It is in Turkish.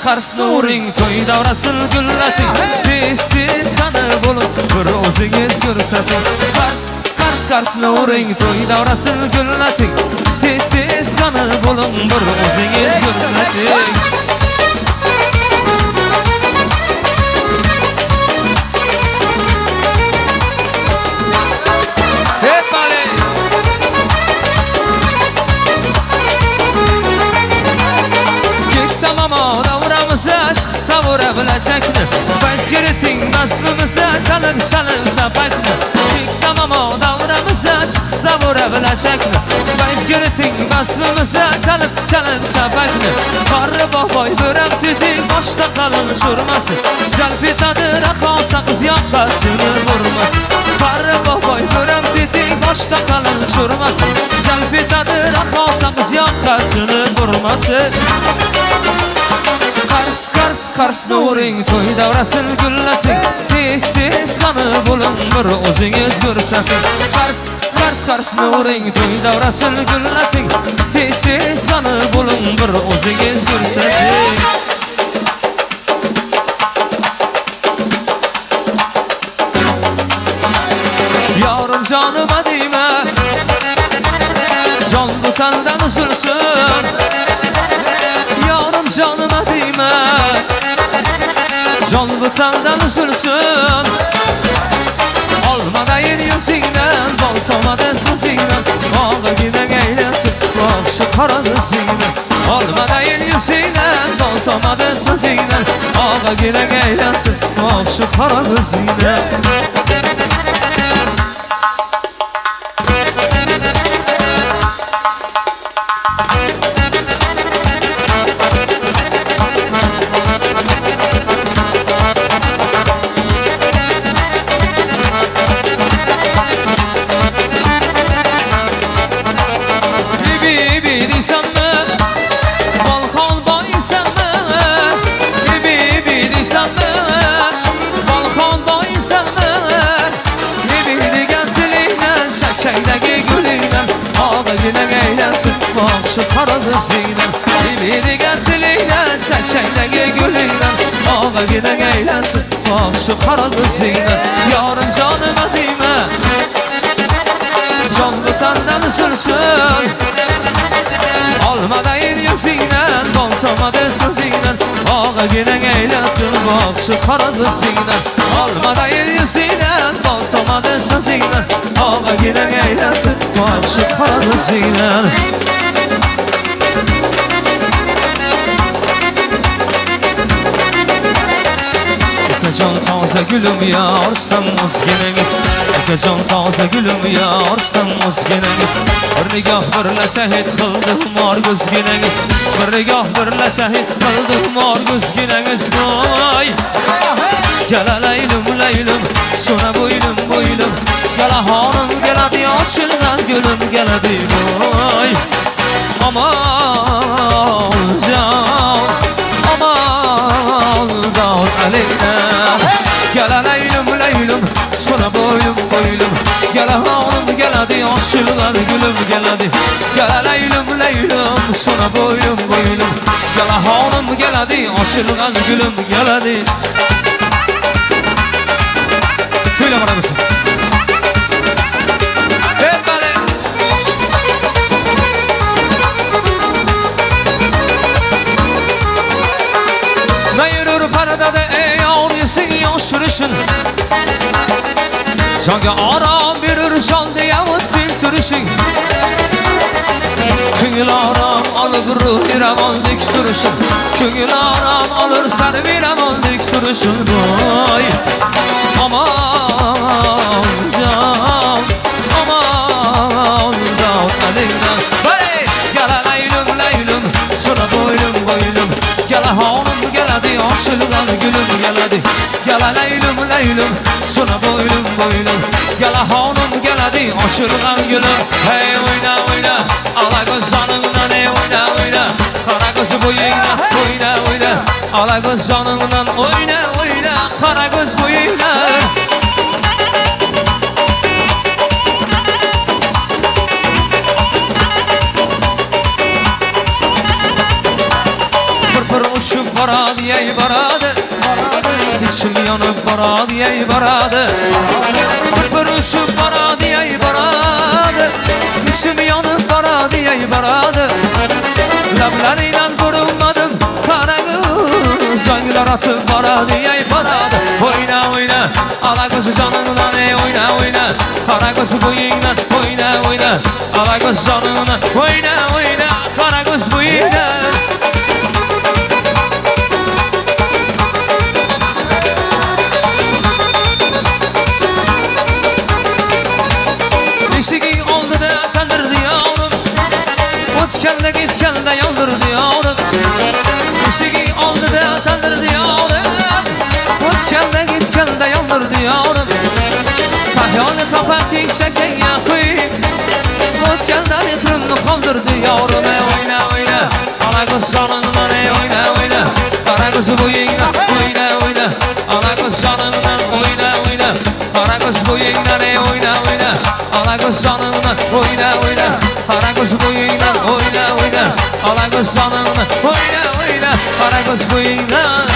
qars nuring to'y davrasin gullating tez qani bo'lib bir o'zingiz ko'rsating qars nuring to'y davrasin gullating tez qani bo'lib bir o'zingiz ko'rsating Savura bilashakni fayz kiriting basmimizni chalib chapakni keksa momo davramizga savura bilashakni fayz kiriting basmimizni chalib chapakni qarri boboy bo'ram tetik boshda qalin sho'rmasin jalb etadi raqosa qiz yoqasini urmasin qarri boboy bo'ram tetik boshda qalin sho'rmasin jalb etadi raqosa qiz yoqasini urmasin qars nuring to'y davrasin gullating tez qani bo'lin bir o'zingiz ko'rsating qars nuring to'y davrasin gullating tez qani bo'lin bir o'zingiz ko'rsating yorim jonima deyma jon bu tandan uzilsin yorim jonima deyma jon bu tandan uzilsin olmadayin yuzingdan bol tomadi so'zingdan og'igina aylansin boqshi qora ko'zingdan olmadayin yuzingdan bol tomadi so'zingdan og'igina aylansin boqshi qora ko'zingdan Boqshi qora ko'zingdan degan tilingdan chakkangdagi gulingdan og'igina aylansin boqshi qora ko'zingdan yorim jonima deyma jon bu tandan uzilsin olmadayin yuzingdan bol tomadi so'zingdan og'igina aylansin boqshi qora ko'zingdan olmadayin yuzingdan bol tomadi so'zingdan og'igina aylansin boqshi qora ko'zingdan Akajon toza gülüm yorsam o'zginangiz Akajon toza gülüm yorsam o'zginangiz bir nigoh birla shahid qildi xumor ko'zginangiz bir nigoh birla shahid qildi xumor ko'zginangiz voy laylim so'na bo'ylim galahonim keladi yoshilgan gulum keladi voy aman jon aman dod alayna laylim so'na bo'ylim galahonim keladi yoshilgan gulum keladi laylim so'na bo'ylim galahonim keladi yoshilgan gulum keladi Söyle bana mısın? Ne yürür parada da ey ağrısın yaşırışın Canka aram verir can diye tiltirişin Köngül aram alır bir aman dik duruşun Köngül aram alır sen bir aman dik duruşun Vay aman can aman dağıt elinden Hey gel laylim sonra boylum Gel hanım gel hadi açılgan gülüm gel hadi Gel laylim sonra boylum Gel hanım gel hadi açılgan gülüm Hey oyna ala göz canından ey oyna Kara göz boyuna oyna Ala göz canından oyna Kara göz boyuna Uçup baradı ey baradı İçim yanıp baradı ey baradı Bürüşüp baradı ey baradı İçim yanıp baradı ey baradı Lamlarıyla vurulmadım kara kız Zanglar atıp baradı ey baradı Oyna oyna ala kız canından ey oyna oyna Kara kız bıyığından oyna oyna Ala kız canından oyna oyna Kara kız bıyığından Eşiğin oldu da kandırdı yavrum Uç gel de git gel de yandırdı yavrum Eşiğin oldu da kandırdı yavrum Uç gel de git gel de yandırdı yavrum Tahyanı kapat yüksekken yakayım Uç gel de yıkrımını kaldırdı yavrum Oyna oyna Ala kız sanından oyna oyna Kara kızı boyundan oyna oyna Ala kız sanından oyna oyna Kara kız boyundan oyna oyna Ala kız sanından oyna oyna Kara kız boyundan oyna oyna Ala kız sanından oyna oyna Kara kız boyundan